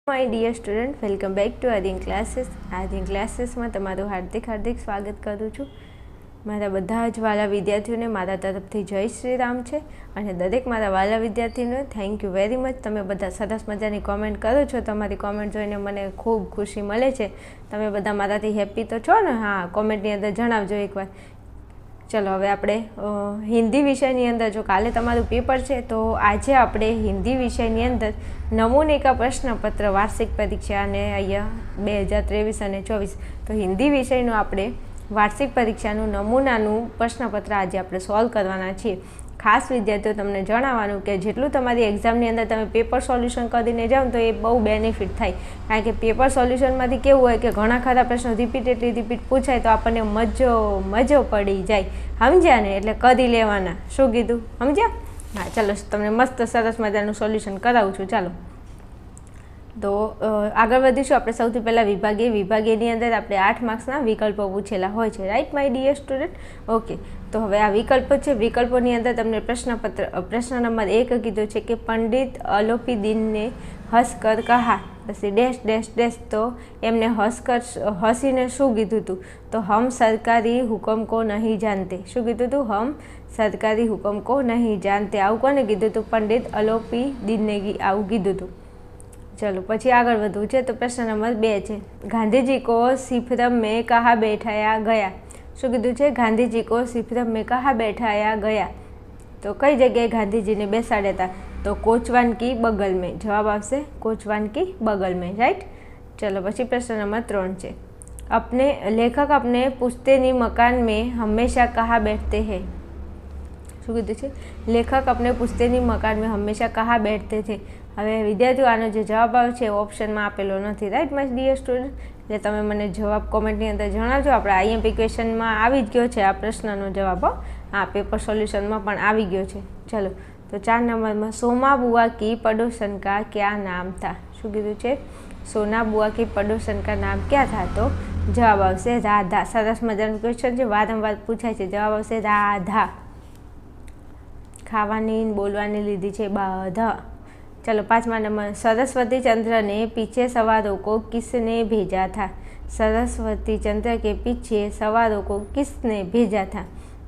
My dear student welcome back to Aadin classes में तमाરું हार्दिक स्वागत करूँ छूँ। मारा बधा ज वाला विद्यार्थीओने मारा तरफथी जय श्री राम है और दरेक मारा वाला विद्यार्थीओने थैंक यू वेरी मच। तमे बधा सरस मजानी कॉमेंट करो छो, तमारी कॉमेंट जोईने मने खूब खुशी मळे छे। तमे बधा माराथी हेप्पी तो छो ने? हाँ, कॉमेंटनी अंदर जणावजो एकवार। चलो हवे आपणे हिंदी विषयनी अंदर जो काले तमारुं पेपर है तो आज आपणे हिंदी विषयनी अंदर नमूनिका प्रश्नपत्र वार्षिक परीक्षा ने अहींया 2023 અને 24 तो हिंदी विषयનું आपणे वार्षिक परीक्षाનું नमूनाનું प्रश्नपत्र आज आपणे सॉल्व करवाना छीए। खास विद्यार्थीओ तमने जणाववानुं के जेटલું તમારી એક્ઝામની અંદર તમે પેપર સોલ્યુશન કરીને જાઓ તો એ બહુ બેનિફિટ થાય, કારણ કે પેપર સોલ્યુશનમાંથી કેવું હોય કે ઘણા ખરા પ્રશ્નો રિપીટ પૂછાય તો આપણને મજો પડી જાય, સમજ્યા ને? એટલે કરી લેવાના। શું કીધું, સમજ્યા? हाँ, चलो तमने मस्त सरस मजानुं सोल्यूशन करावुं छुं। चालो तो आगळ वधीशुं। आपणे सौथी पहेला विभाग ए नी अंदर आपणे 8 मार्क्सना विकल्पो पूछेला होय छे, right my dear student? Okay, तो हवे आ विकल्प छे। विकल्पोनी अंदर तमने प्रश्न नंबर 1 कीधो छे कि पंडित अलोपीदीन ने हंसकर कहा, पछी डैश डैश डैश, तो एमने हसीने शुं कीधुं तुं? तो हम सरकारी हुकम को नहीं जानते। शुं कीधुं तुं? हम सरकारी हुकम को नहीं जानते। आવું કોને કીધું હતું? પંડિત અલોપીદીને આવું કીધું હતું। चलो पछी आगळ वधवुं छे। तो प्रश्न नंबर 2 है, गांधीजी को सिफरम में कहाँ बैठाया गया? शुं कीधुं छे? गांधीजी को सिफरम में कहाँ बैठाया गया? तो कई जगह गांधीजी ने बेसाड्या था? तो कोचवान की बगल में। जवाब आवशे कोचवान की बगल में, राइट। चलो पछी प्रश्न नंबर 3 है, लेखक अपने पुश्तैनी मकान में हमेशा कहाँ बैठते हैं? शुं कीधुं छे? लेखक अपने पुश्तैनी मकान में हमेशा कहाँ बैठते थे? हवे विद्यार्थीओ आनो जे जवाब आवे छे ऑप्शन में आपेलो नथी, राइट माय डियर स्टूडेंट? એટલે તમે મને જવાબ કોમેન્ટની અંદર જણાવજો। આપણે આઈએમપી ક્વેશ્ચનમાં આવી જ ગયો છે આ પ્રશ્નનો જવાબ। હા, પેપર સોલ્યુશનમાં પણ આવી ગયો છે। ચલો તો 4 નંબરમાં સોमा बुआ की पड़ोसन का क्या नाम था? શું કીધું છે? सोना बुआ की पड़ोसन का नाम क्या था? तो જવાબ આવશે રાધા। સરસ મજાનું ક્વેશ્ચન છે, વારંવાર પૂછાય છે। જવાબ આવશે રાધા। ખાવાની બોલવાની લીધી છે બધા। चलो 5वां नंबर, सरस्वती चंद्र ने पीछे सवारों को किसने भेजा था? सरस्वती चंद्र के पीछे सवारों को किसने भेजा था?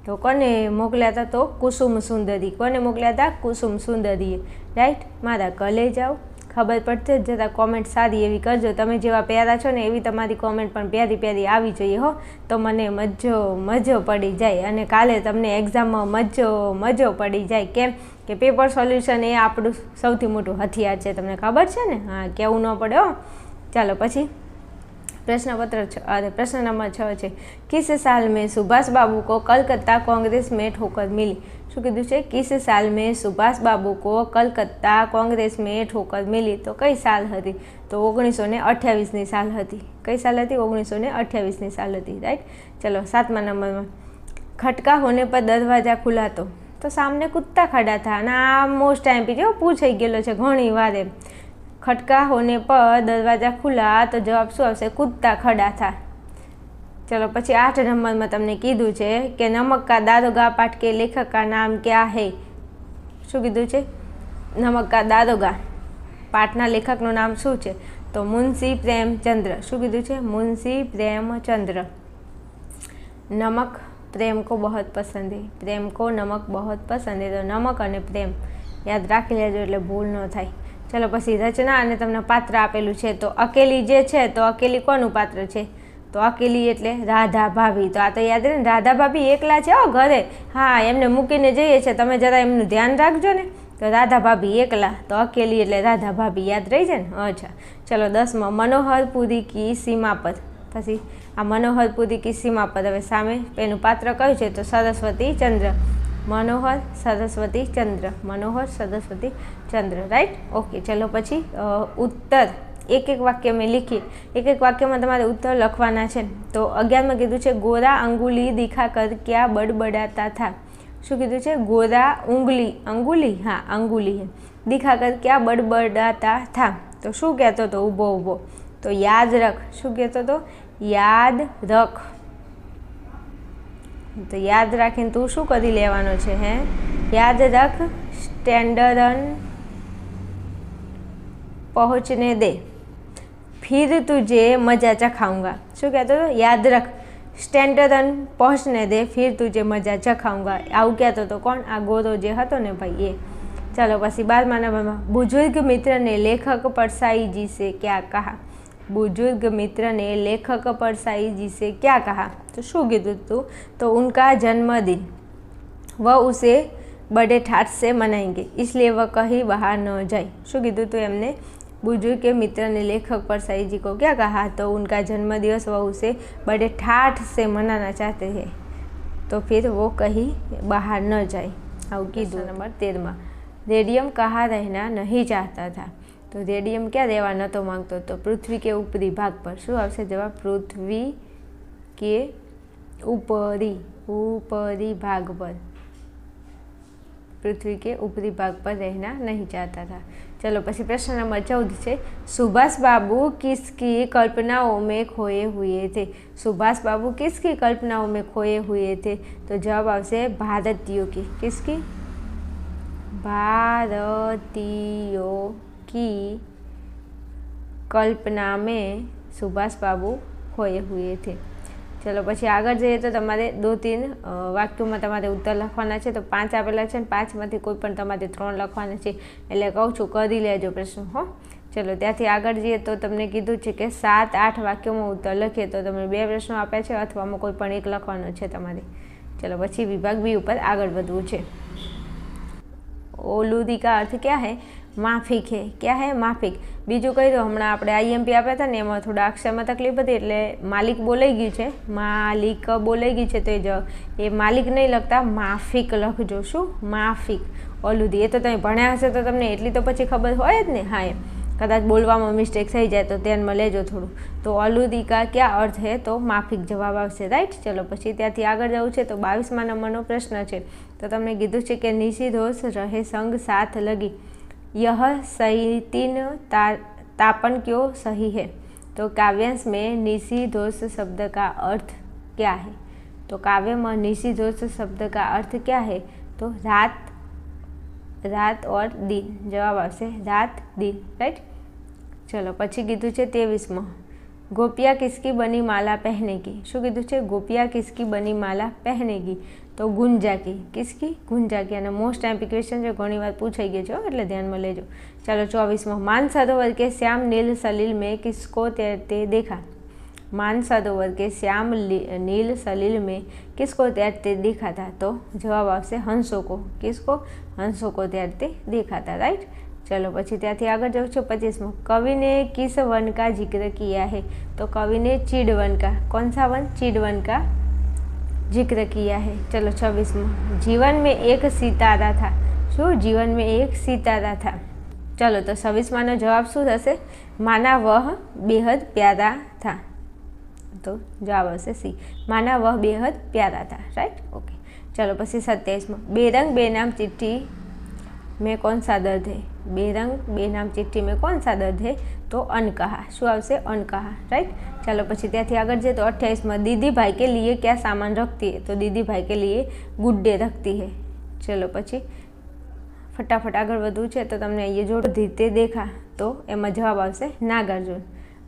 तो कोने मोकल्या था? तो कुसुम सुंदरी। कोने मोकल्या था? कुसुम सुंदरी, राइट। मारा कलेजाओ खबर पड़ते जरा कॉमेंट सारी एवी करजो। तमे जेवा प्यारा छो ने एवी तमारी कॉमेंट पण प्यारी प्यारी आवी जोईए हो, तो मने मजो पड़ी जाए अने काले तमने एक्जाम में मजो पड़ी जाए। केम के पेपर सोल्यूशन ए आपणुं सौथी मोटुं हथियार छे, तमने खबर छे ने? हाँ, केवुं न पड़े हो। चालो पछी प्रश्न नंबर 6 है, किस साल में सुभाष बाबू को कलकत्ता कांग्रेस में ठोकर मिली? शुं कीधुं छे? किस साल में सुभाष बाबू को कलकत्ता कांग्रेस में ठोकर मिली? तो कई साल हती? तो 1928 नी साल हती। कई साल हती? 1928 नी साल हती, राइट। चलो 7वां नंबर में, खटका होने पर दरवाजा खुला तो सामने कुत्ता खड़ा था। ना मोस्ट टाइम पी जो पूछाई गेलो छे घणी वार एम। खटका होने पर दरवाजा खुला तो जवाब शुं आवशे? कुत्ता खड़ा था। चलो पछी 8 नंबर में तमने कीधुं छे कि नमक का दारोगा पाठ के लेखक का नाम क्या है? शुं कीधुं छे? नमक का दारोगा पाठना लेखकनुं नाम शुं छे? तो मुंशी प्रेमचंद्र। शुं कीधुं छे? मुंशी प्रेमचंद्र। नमक प्रेम को बहुत पसंद है। प्रेम को नमक बहुत पसंद है। तो नमक अने प्रेम याद राखी लेजो એટલે ભૂલ ન થાય। चलो पछी रचना अने तमने पात्र आपेलुं छे। तो अकेली जे छे तो अकेली कोનું पात्र छे? तो अकेली एटले राधा भाभी। तो आ तो याद रहे, राधा भाभी एकला छे हो घरे। हाँ, एमने मूकीने जईए छे, तमे जरा एमनुं ध्यान राखजो ने। तो राधा भाभी एकला, तो अकेली एटले राधा भाभी याद रही जाए ने। अच्छा, चलो 10मां, मनोहरपुरी की सीमा पर। पछी आ मनोहरपुरी की सीमा पर हवे सामे एनुं पात्र कयुं छे? तो सरस्वती चंद्र। मनोहर सरस्वती चंद्र, मनोहर सरस्वती चंद्र, राइट। ओके, चलो पछी उत्तर एक वाक्य में लिखी। एक वाक्य में तमारे उत्तर लखवाना छे। तो 11 में कीधुं छे, गोरा अंगुली दिखाकर क्या बड़बड़ाता था? शुं कीधुं छे? गोरा अंगुली, हाँ अंगुली है, दिखाकर क्या बड़बड़ाता था? तो शुं कहेतो तो? ऊभो ऊभो। तो याद रख। शुं कहेतो तो? याद रख। तो याद राखीने तू शुं करी लेवानो छे? हे याद रख, स्टेंडर्ड पहुँचने दे। फिर तुझे मजा चखाऊंगा। शू कहते तो याद रख स्टेंटन पहुँचने दे फिर तुझे मजा चखाऊंगा। आવું કહેતો तो कोण? आ गोरो जे हतो ने भाई ए। चलो पछी 12મા नंबरमां बुजुर्ग मित्र ने लेखक परसाई जी से क्या कहा। बुजुर्ग मित्र ने लेखक परसाई जी से क्या कहा? तो शू कीधुं तू? तो उनका जन्मदिन वह उसे बड़े ठाठ से मनाएंगे इसलिए वह कहीं बाहर न जाए। शू कीधुं तू एमने? बुजुर्ग के मित्र ने लेखक परसाई जी को क्या कहा? तो उनका जन्मदिवस वह उसे बड़े ठाठ से मनाना चाहते हैं तो फिर वो कहीं बाहर न जाए। आવું કીધું। नंबर 13 रेडियम कहाँ रहना नहीं चाहता था। तो रेडियम क्या રહેવા નહોતો માંગતો? तो पृथ्वी के ऊपरी भाग पर। શું આવશે જવાબ? पृथ्वी के ऊपरी भाग पर, पृथ्वी के ऊपरी भाग पर रहना नहीं चाहता था। चलो पछी प्रश्न नंबर 14 है सुभाष बाबू किसकी कल्पनाओं में खोए हुए थे। सुभाष बाबू किसकी कल्पनाओं में खोए हुए थे? तो जवाब आवशे भारतीयों की। किसकी? भारतीयों की कल्पना में सुभाष बाबू खोए हुए थे। चलो पछी आगळ जईए तो तमारे 2-3 वाक्यों तमारे उत्तर लखवाना छे। तो 5 आपेला छे, 5 मांथी कोई पण तमारे 3 लखवाना छे। एटले कहूं छुं करी लेजो प्रश्न हो। चलो त्याथी आगळ जईए तो तमने कीधुं छे के 7-8 वाक्योमां उत्तर लखीए तो तमने 2 प्रश्नो आप्या छे अथवा कोई पण एक लखवानो छे तमारे। चलो पछी विभाग बी उपर आगळ वधवुं छे। ओलूदी का अर्थ क्या है? माफिक है। क्या है? माफिक। बीजू कही तो हमणां आपणे IMP आप्या था ने एमां थोड़ा अक्षरमां तकलीफ हती एटले मालिक बोलाई गयुं छे, मालिक बोलाई गई छे तो ए मालिक नहीं लखता माफिक लखजो। शुं? माफिक। ओलूदी ए तो तमे भण्या हशे तो तमने एटली तो पछी खबर होय ज ने। हाँ एम कदाच बोलवामां मिस्टेक थई जाए तो ध्यानमां लेजो थोड़ुं। तो ओलूदी का क्या अर्थ है? तो माफिक जवाब आवशे। राइट। चलो पछी त्याथी आगळ जवुं छे। तो 22મા नंबरनो प्रश्न छे। तो तमने कीधुं छे के निशिदोष रहे संग साथ लगी यह सही 3 तापन क्यों सही है। तो काव्यांश में निशिदोष शब्द का अर्थ क्या है? तो काव्य में निशिदोष शब्द का अर्थ क्या है? तो रात और दिन। जवाब आवशे रात दिन। राइट। चलो पछी कीधुं छे 23मां गोपिया किसकी बनी माला पहनेगी। शू कीधुं छे? गोपिया किसकी बनी माला पहनेगी। तो गुंजा की। किसकी? गुंजा की। અને મોસ્ટ ટાઈમ ક્વેશ્ચન છે, ઘણી વાર પૂછાઈ ગયો છે એટલે ધ્યાનમાં લેજો। ચાલો 24માં मान सरोवर के श्याम नील सलील में किसको तैरते देखा। मान सरोवर के श्याम नील सलील में किसको तैरते देखा था। तो जवाब आवशे हंसों को। किसको? हंसों को तैरते देखा था। राइट। चलो पछी त्याथी आगळ जाऊँ छे 25मां कवि ने किस वन का जिक्र किया है। तो कवि ने चीड़वन का। कौन सा वन? चीड़वन का जिक्र किया है। चलो 26मां जीवन में एक सितारा था। शू? जीवन में एक सितारा था। चलो तो 26मां जवाब शू थशे? माना वह बेहद प्यारा था। तो जवाब आवशे सी, माना वह बेहद प्यारा था। राइट। ओके। चलो पछी 27मां बेरंग बेनाम चिट्ठी में कौन सा दर्द है। बेरंग बेनाम चिट्ठी में कौन सा दर्द है। तो अनकहा। शू आवशे? अनकहा। राइट। चलो पछी त्याथी आगळ जईए तो 28मां दीदी भाई के लिए क्या सामान रखती है। तो दीदी भाई के लिए गुड्डे रखती है। चलो पछी फटाफट आगळ वधवुं छे। तो तमने अहींया जो धीते देखा तो एमां जवाब आवशे नागार्जुन।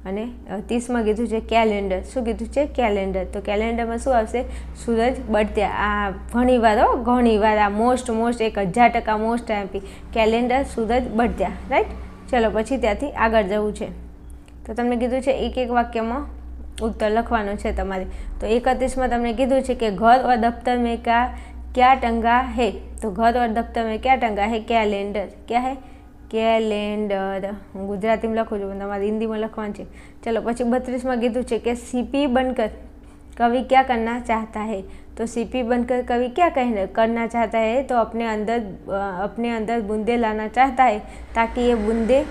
અને 30માં कीधुं छे कैलेंडर। शू कीधुं छे? कैलेंडर। तो कैलेंडर में शू आवशे? सूरज बढ़त्या। आ घणीवार आ मोस्ट 1000% मोस्ट एमपी कैलेंडर सूरज बढ़त्या। राइट। चलो पछी त्याथी आगळ जवुं छे। तो तमने कीधुं छे एक वाक्यमां उत्तर लखवानो छे तमारे। तो 31માં तमने कीधुं छे कि घर और दफ्तर में क्या टंगा है। तो घर और दफ्तर में क्या टंगा है? कैलेंडर। क्या है? कैलेंडर। हूँ गुजराती में लखूँ छूँ, तमारे हिंदी में लखवानुं छे। चलो पछी 32માં कीधुं छे कि सीपी बनकर कवि क्या करना चाहता है। तो सीपी बनकर कवि क्या करना चाहता है। तो अपने अंदर बूंदे लाना चाहता है ताकि ये बूंदे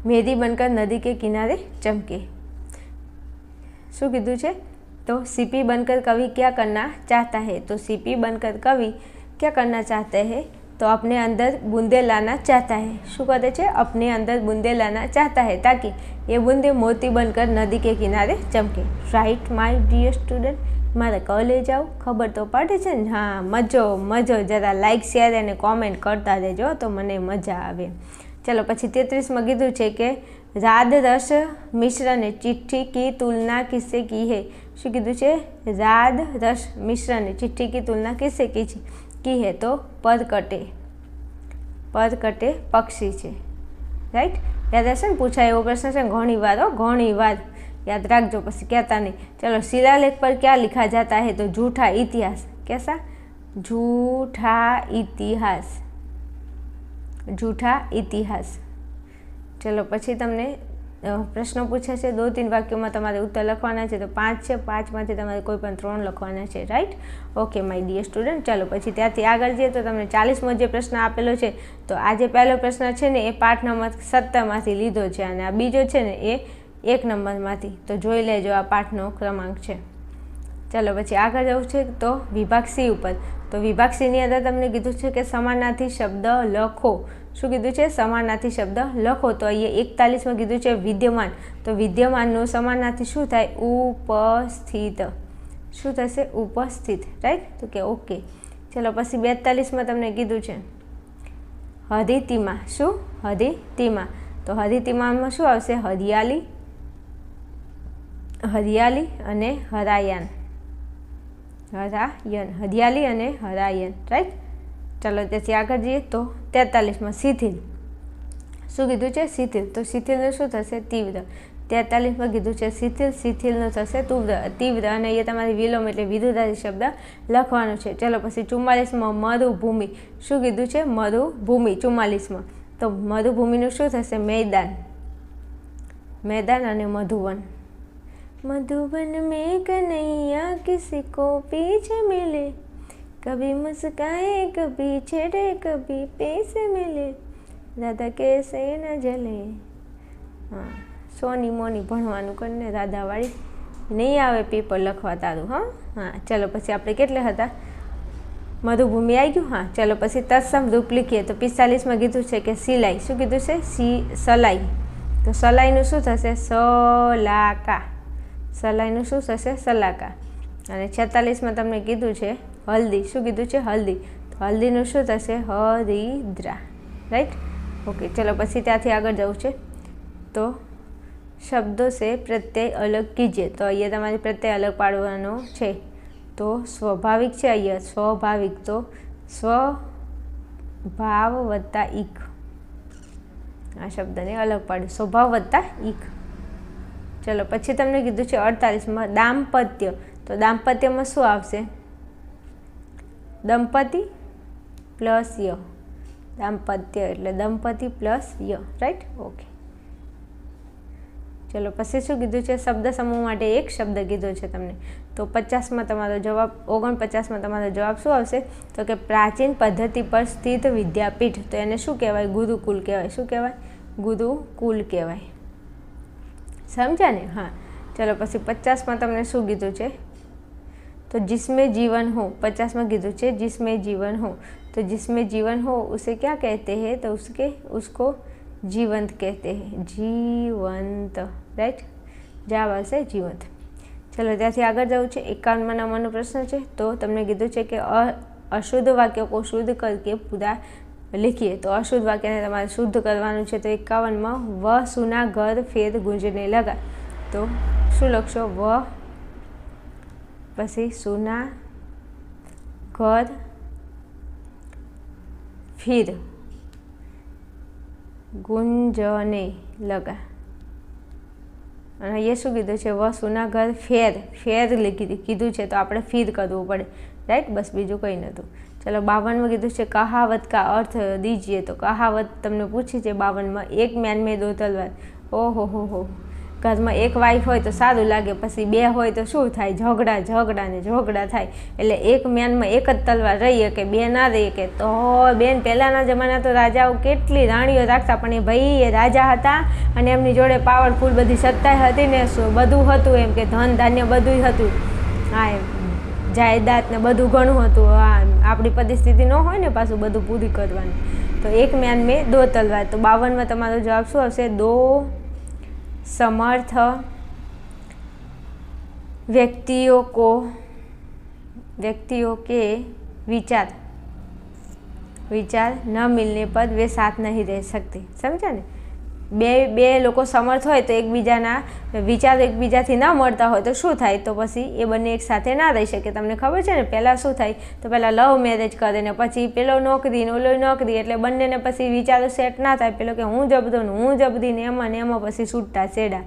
मेहंदी बनकर नदी के किनारे चमके। शू कीधुं छे? तो सीपी बनकर कवि क्या करना चाहता है। तो सीपी बनकर कवि क्या करना चाहते हैं। तो अपने अंदर बूंदे लाना चाहता है। शू करे छे? अपने अंदर बूंदे लाना चाहता है ताकि ये बूंदे मोती बनकर नदी के किनारे चमके। Right my dear student. मारे कॉलेज आओ खबर तो पड़े छे ने। हाँ मजो जरा लाइक शेयर और कॉमेंट करता रहेजो तो मने मजा आवे। चलो पछी 33માં कीधुं छे कि राद रस मिश्रण चिट्ठी की तुलना किससे की है? શું કીધું છે? રાદ રસ મિશ્રણ चिट्ठी की तुलना किससे की है? तो परकटे पक्षी છે, રાઈટ? યાદ હશે ને, પૂછાય એવો પ્રશ્ન છે ઘણી વાર, ઘણી વાર याद रखो, पसी कहता नहीं। चलो, शिलालेख पर क्या लिखा जाता है? तो झूठा इतिहास। कैसा? झूठा इतिहास, झूठा इतिहास। चलो, पछी तमने प्रश्नों पूछे छे, 2-3 वाक्यों में तमारे उत्तर लखवाना है। तो 5 है, 5 मांथी तमारे कोई पण 3 लखवाना है, right? Okay my dear student. चलो, पछी त्यारथी आगळ जईए तो तमने 40मो जे प्रश्न आपेलो छे, तो आ जे पहेलो प्रश्न छे ने ए पाठ नंबर 17 मांथी लीधो छे अने आ बीजो छे ने ए 1 नंबर मांथी। तो जोई लेजो आ पाठनो क्रमांक छे। चलो, पछी आगळ जवुं छे तो विभाग सी उपर। तो विभाग सी नी अंदर तमने कीधुं छे के समानार्थी शब्द लखो। शुं कीधुं छे? समानार्थी शब्द लखो। तो अहींया 41 में कीधुं छे विद्यमान। तो विद्यमाननुं समानार्थी शुं थाय? उपस्थित। शुं थशे? उपस्थित, राइट? तो के ओके। चलो, पछी 42 में तमने कीधुं छे हरितिमा। शुं? हरितिमा। तो हरितिमामां शुं आवशे? हरियाली, हरियाली अने हरायन, हरायन, हरियाली अने हरायन, राइट? चलो, त्याथी आगळ जईए तो 43 में शिथिल। शुं कीधुं छे? शिथिल। तो शिथिलनुं शुं थशे? तीव्र। 43 में कीधुं छे शिथिल, शिथिलनुं थशे तीव्र अने अहींया तमारे विलोम एटले विरुद्धार्थी शब्द लखवानो छे। चलो, पछी 44 में मरुभूमि। शुं कीधुं छे? मरुभूमि। 44 में तो मरुभूमिनुं शुं थशे? मैदान, मैदान अने मधुवन। मधुबन में कन्हैया किसी को पीछे मिले, कभी मुस्काए कभी छेड़े कभी पैसे मिले, राधा कैसे न जले। हाँ, सोनी मोनी भणवानुं करीने राधावाળી नहीं आवे पेपर लखवा तारुं। हाँ हाँ, चलो, पछी आपणे केटले हता? मरुभूमि आई गयुं। हाँ, चलो, पछी तत्सम रूप लिखीए। तो 45 में कीधुं छे के सिलाई। शुं कीधुं छे? सलाई। तो सलाईनुं शुं थशे? सलाका। सलाईनुं शुं थशे? सलाका। अने 46 में तमने कीधुं छे हल्दी। शुं कीधुं छे? हल्दी। तो हल्दीनुं शुं थशे? हरिद्रा, राइट? ओके। चलो, पछी त्यांथी आगळ जवुं छे। तो शब्दों से प्रत्यय अलग कीजिए। तो अहींया तमारे प्रत्यय अलग पाडवानो छे। तो स्वाभाविक छे, अहींया स्वाभाविक। तो स्वभाव वत्ता ईक, आ शब्दने अलग पाड्यो, स्वभाव वत्ता ईक। चलो, पछी तमने कीधुं छे 48 में दाम्पत्य। तो दाम्पत्य में शुं आवशे? दंपति प्लस य। दाम्पत्य एटले दंपति प्लस य, राइट? ओके। चलो, पछी शुं कीधुं छे? शब्द समूह माटे एक शब्द कीधो छे तमने। तो 50 में तमारो जवाब, 49 में तमारो जवाब शुं आवशे? तो के प्राचीन पद्धति पर स्थित विद्यापीठ। तो एने शुं कहेवाय? गुरुकुल कहेवाय। शुं कहेवाय? गुरुकुल कहेवाय। समझ्या ने? हाँ। चलो, पछी 50 में तमने शुं कीधुं छे? तो जिसमें जीवन हो। 50 में कीधुं छे जिसमें जीवन हो। तो जिसमें जीवन हो उसे क्या कहते हैं? तो उसको जीवंत कहते हैं, जीवंत, राइट? जवाब आवशे जीवंत। चलो, त्याथी आगळ जवुं छे। 51 नंबरनो प्रश्न छे। तो तमने कीधुं छे के अशुद्ध वाक्यों को शुद्ध करके पूरा लिखिए। तो अशुद्ध वाक्य ने तमारे शुद्ध करवानुं छे। तो 51 में वह सुना घर फेर गूंजने लगा। तो शुं लखशो? वह, पछी सुना घर फिर गूंजने लगा। अहींया शुं कीधुं छे? वह सुना घर फेर, फेर कीधुं छे तो आपणे फीर करवुं पड़े, राइट? बस, बीजुं कंई नहोतुं। चलो, 52 में कीधुं छे कहावत का अर्थ दीजिए। तो कहावत तमने पूछी छे 52 में, एक म्यान में 2 तलवार। ओहो हो, घर में एक वाइफ होय तो सारूं लागे, पछी 2 होय तो शुं थाय? झगड़ा झगड़ा ने झगड़ा थाय। एटले एक म्यान में एक ज तलवार रही शके, 2 ना रही शके। तो बेन, पहेलाना जमाना तो राजाओ केटली राणीओ राखता, पण ए भाई ए राजा हता अने एमनी जोड़े पावरफुल बधी सत्ता हती ने बधुं हतुं, एम के धन धान्य बधुंय हतुं। हाँ, जायदाद ने बधुं घणुं हतुं। आपणी परिस्थिति न होय ने पाछुं बधुं पूरी करवानुं। तो एक म्यान में 2 तलवार। तो 52 में तमारो जवाब शुं आवशे? 2 समर्थ व्यक्तियों के विचार न मिलने पर वे साथ नहीं रह सकते। समझा ने? બે લોકો સમર્થ હોય તો એકબીજાના વિચારો એકબીજાથી ના મળતા હોય તો શું થાય, તો પછી એ બંને એક સાથે ના રહી શકે. તમને ખબર છે ને પહેલાં શું થાય, તો પહેલાં લવ મેરેજ કરે ને પછી પેલો નોકરી ને ઓલો નોકરી, એટલે બંનેને પછી વિચારો સેટ ના થાય. પેલો કે હું જબદો ને હું જબદી ને એમાં પછી છૂટતા છેડા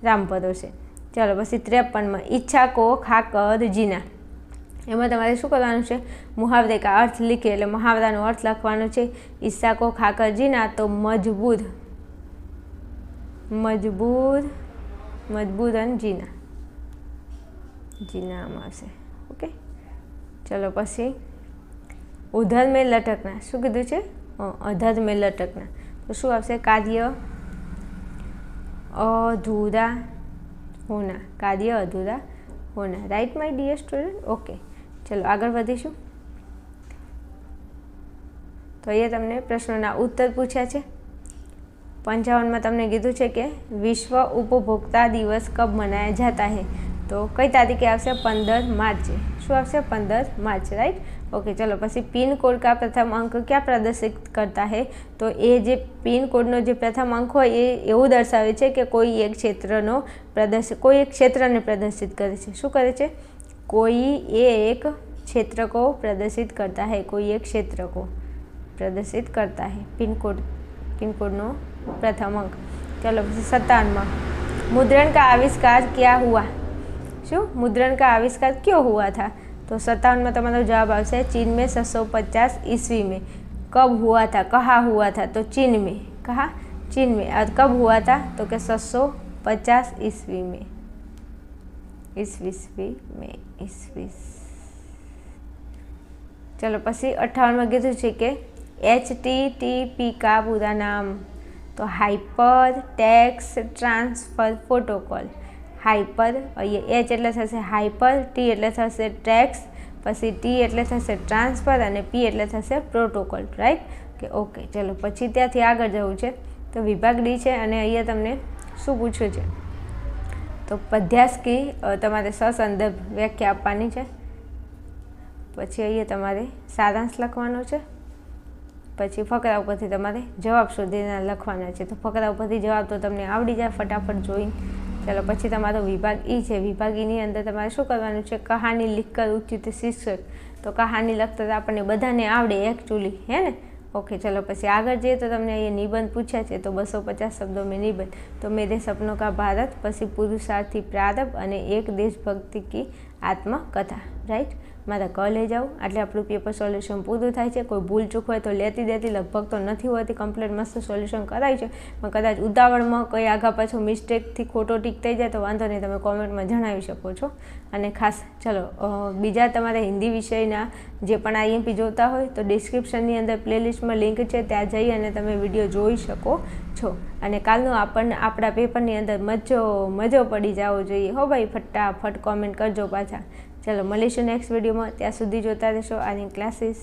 રામ ભરોસે. ચાલો પછી 53માં ઈચ્છા કો ખાકર જીના. એમાં તમારે શું કરવાનું છે, મુહાવરે કા અર્થ લીખે, એટલે મુહાવરાનો અર્થ લખવાનો છે. ઈચ્છા કો ખાકર જીના તો મજબૂર અને જીનામાં આવશે. ઓકે, ચલો પછી ઉધર મેં લટકના. શું કીધું છે, અધર મેં લટકના, તો શું આવશે, કાર્ય અધૂરા હોના. કાર્ય અધૂરા હોના. Right my dear student. Okay, ચલો આગળ વધીશું. તો અહીંયા તમને પ્રશ્નોના ઉત્તર પૂછ્યા છે. 55માં તમને કીધું છે કે વિશ્વ ઉપભોક્તા દિવસ કબ મનાયા જાતા હૈ, તો કઈ તારીખે આવશે, 15 માર્ચે. શું આવશે, 15 માર્ચ. રાઈટ. ઓકે, ચલો પછી પિન કોડ કા પ્રથમ અંક ક્યાં પ્રદર્શિત કરતા હૈ, તો એ જે પિન કોડનો જે પ્રથમ અંક હોય એ એવું દર્શાવે છે કે કોઈ એક ક્ષેત્રને પ્રદર્શિત કરે છે. શું કરે છે, કોઈ એક ક્ષેત્ર को प्रदर्शित करता है, कोई एक क्षेत्र को प्रदर्शित करता है पिन कोडનો प्रथम अंक. चलो 57માં मुद्रण का आविष्कार क्या हुआ. શું, मुद्रण का आविष्कार क्यों हुआ था, तो 57માં તમારો जवाब આવશે चीन में 650 ईस्वी में. कब हुआ था, कहाँ हुआ था, तो चीन में. कहाँ, चीन में. और कब हुआ था, तो कि 650 ईस्वी में. ईस्वी में. चलो પછી 58માં કીધું છે કે HTTP का पूरा नाम, तो hyper text transfer protocol. Hyper, ये H એટલે થશે હાઇપર, T એટલે થશે ટેક્સ, પછી T એટલે થશે ટ્રાન્સફર અને P એટલે થશે પ્રોટોકોલ. રાઈટ. કે ઓકે, ચલો પછી ત્યાંથી આગળ જવું છે. તો વિભાગ ડી છે અને અહીંયા તમને શું પૂછ્યું છે, તો પદ્યાસ કી તમારે સસંદર્ભ વ્યાખ્યા આપવાની છે. પછી અહીંયા તમારે સારાંશ લખવાનો છે. પછી ફકરા ઉપરથી તમારે જવાબ શોધીને લખવાના છે. તો ફકરા ઉપરથી જવાબ તો તમને આવડી જાય ફટાફટ જોઈને. ચાલો પછી તમારો વિભાગ ઈ છે. વિભાગ ઈની અંદર તમારે શું કરવાનું છે, કહાની લીખકર ઉચિત શીર્ષક. તો કહાની લખતા આપણને બધાને આવડે એકચ્યુઅલી, હે ને. ओके, चलो પછી આગળ જઈએ તો તમને અહીંયા નિબંધ પૂછ્યા છે. તો 250 શબ્દો મેં નિબંધ. તો મેરે સપनों का भारत, પછી પુરુષાર્થી પ્રારંભ અને એક દેશભક્તિ કી આત્મકથા. રાઈટ. મારા ક લઈ જાઓ. એટલે આપણું પેપર સોલ્યુશન પૂરું થાય છે. કોઈ ભૂલ ચૂક હોય તો લેતી દેતી લગભગ તો નથી હોતી, કમ્પ્લીટ મસ્ત સોલ્યુશન કરાય છે. પણ કદાચ ઉતાવળમાં કંઈ આગા પાછું મિસ્ટેકથી ખોટો ટીક થઈ જાય તો વાંધો નહીં, તમે કોમેન્ટમાં જણાવી શકો છો. અને ખાસ ચલો બીજા તમારે હિન્દી વિષયના જે પણ આઈએમપી જોતા હોય તો ડિસ્ક્રિપ્શનની અંદર પ્લેલિસ્ટમાં લિંક છે, ત્યાં જઈ અને તમે વિડીયો જોઈ શકો છો. અને કાલનું આપણને આપણા પેપરની અંદર મજો પડી જવો જોઈએ. હો ભાઈ, ફટાફટ કોમેન્ટ કરજો પાછા. ચલો મળીશું નેક્સ્ટ વિડીયોમાં. ત્યાં સુધી જોતા રહેશો આર્યન ક્લાસીસ.